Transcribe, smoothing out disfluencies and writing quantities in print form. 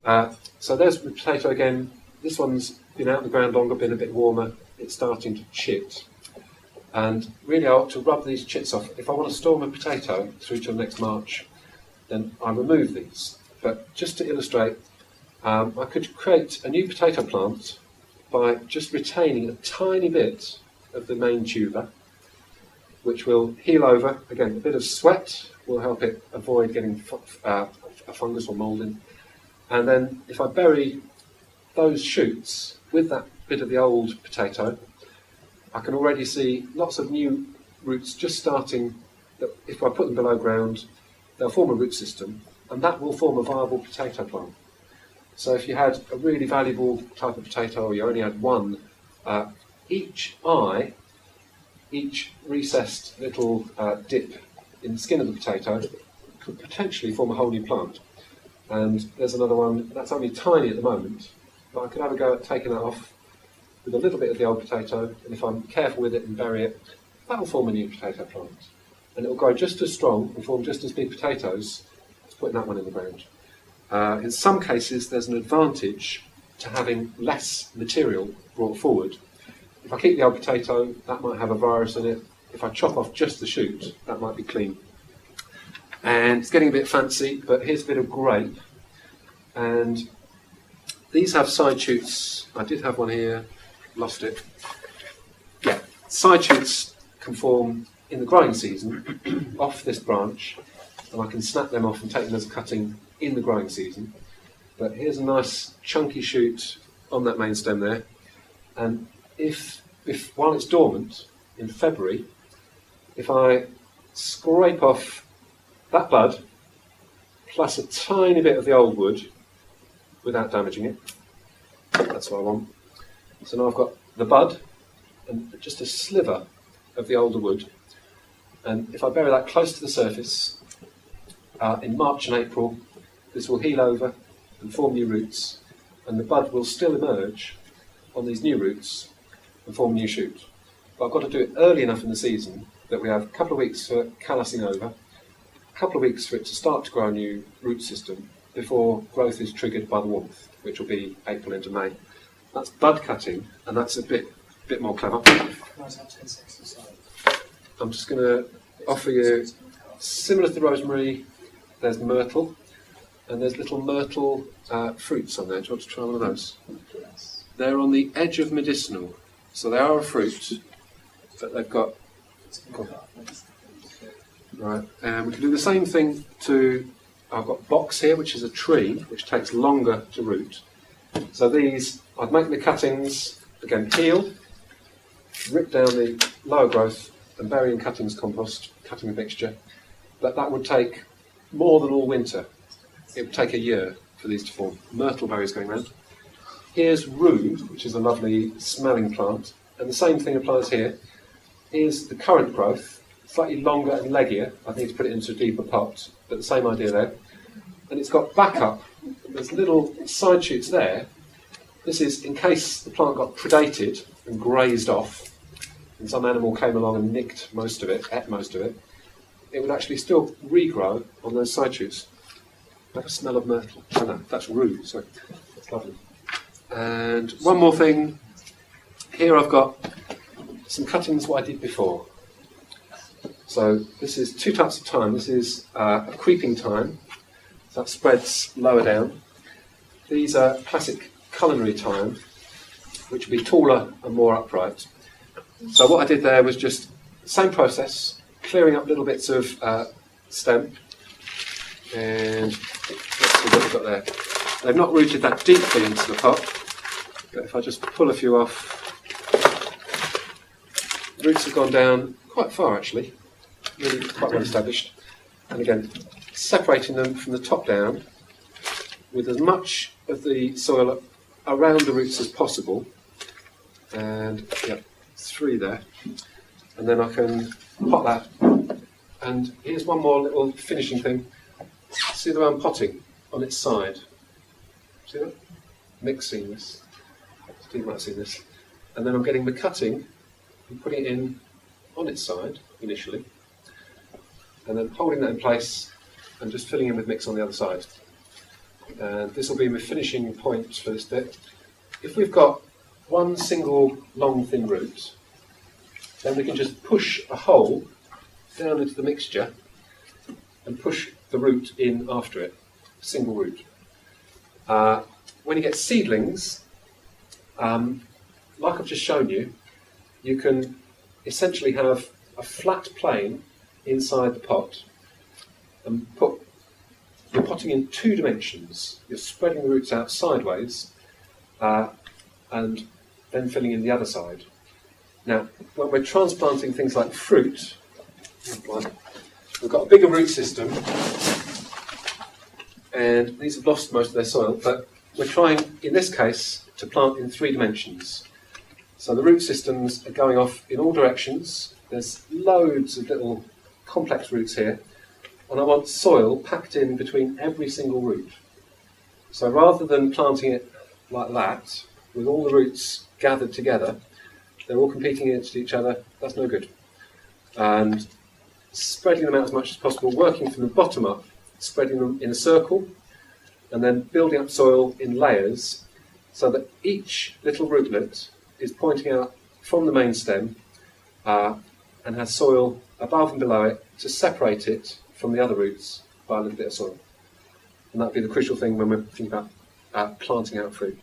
So there's the potato again. This one's been out in the ground longer, been a bit warmer. It's starting to chit. And really I ought to rub these chits off. If I want to store my potato through till next March, then I remove these. But just to illustrate, I could create a new potato plant by just retaining a tiny bit of the main tuber, which will heal over. Again, a bit of sweat will help it avoid getting a fungus or mould in. And then if I bury those shoots with that bit of the old potato, I can already see lots of new roots just starting. That if I put them below ground, they'll form a root system, and that will form a viable potato plant. So if you had a really valuable type of potato, or you only had one, each recessed little dip in the skin of the potato could potentially form a whole new plant. And there's another one that's only tiny at the moment, but I could have a go at taking that off with a little bit of the old potato, and if I'm careful with it and bury it, that'll form a new potato plant. And it'll grow just as strong and form just as big potatoes as putting that one in the ground. In some cases, there's an advantage to having less material brought forward. If I keep the old potato, that might have a virus in it. If I chop off just the shoot, that might be clean. And it's getting a bit fancy, but here's a bit of grape. And these have side shoots. I did have one here, lost it. Yeah, side shoots can form in the growing season off this branch, and I can snap them off and take them as a cutting in the growing season. But here's a nice chunky shoot on that main stem there. And if while it's dormant in February, if I scrape off that bud plus a tiny bit of the old wood without damaging it, that's what I want. So now I've got the bud and just a sliver of the older wood, and if I bury that close to the surface in March and April, this will heal over and form new roots, and the bud will still emerge on these new roots and form a new shoot. But I've got to do it early enough in the season that we have a couple of weeks for callousing over, a couple of weeks for it to start to grow a new root system before growth is triggered by the warmth, which will be April into May. That's bud cutting, and that's a bit more clever. I'm just going to offer you, similar to the rosemary, there's myrtle, and there's little myrtle fruits on there. Do you want to try one of those? Yes. They're on the edge of medicinal, so they are a fruit, but they've got... Right, and we can do the same thing to... I've got box here, which is a tree, which takes longer to root. So these, I'd make the cuttings, again, peel, rip down the lower growth, and bury in cuttings compost, cutting mixture. But that would take more than all winter. It would take a year for these to form. Myrtle berries going round. Here's rue, which is a lovely smelling plant, and the same thing applies here. Here's the current growth, slightly longer and leggier. I need to put it into a deeper pot, but the same idea there. And it's got backup. There's little side shoots there. This is in case the plant got predated and grazed off, and some animal came along and nicked most of it, ate most of it. It would actually still regrow on those side shoots. I have a smell of myrtle. Oh no, that's rue, sorry. That's lovely. And one more thing. Here I've got some cuttings what I did before. So this is two types of thyme. This is a creeping thyme. That spreads lower down. These are classic culinary thyme, which will be taller and more upright. So what I did there was just the same process, clearing up little bits of stem. And let's see what we've got there. They've not rooted that deeply into the pot, but if I just pull a few off, roots have gone down quite far actually, really quite well established. And again, separating them from the top down with as much of the soil around the roots as possible. And yeah, 3 there. And then I can pot that. And here's one more little finishing thing. See the way I'm potting on its side? See that? Mixing this. Steve might have seen this. And then I'm getting the cutting and putting it in on its side initially. And then holding that in place and just filling in with mix on the other side. and this will be my finishing point for this bit. If we've got one single long thin root, then we can just push a hole down into the mixture and push the root in after it, a single root. When you get seedlings, like I've just shown you, you can essentially have a flat plane inside the pot and you're potting in 2 dimensions. You're spreading the roots out sideways and then filling in the other side. Now, when we're transplanting things like fruit, we've got a bigger root system, and these have lost most of their soil, but we're trying, in this case, to plant in 3 dimensions. So the root systems are going off in all directions. There's loads of little complex roots here, and I want soil packed in between every single root. So rather than planting it like that, with all the roots gathered together, they're all competing against each other. That's no good. And spreading them out as much as possible, working from the bottom up, spreading them in a circle, and then building up soil in layers so that each little rootlet is pointing out from the main stem and has soil above and below it to separate it from the other roots by a little bit of soil. And that'd be the crucial thing when we're thinking about planting out fruit.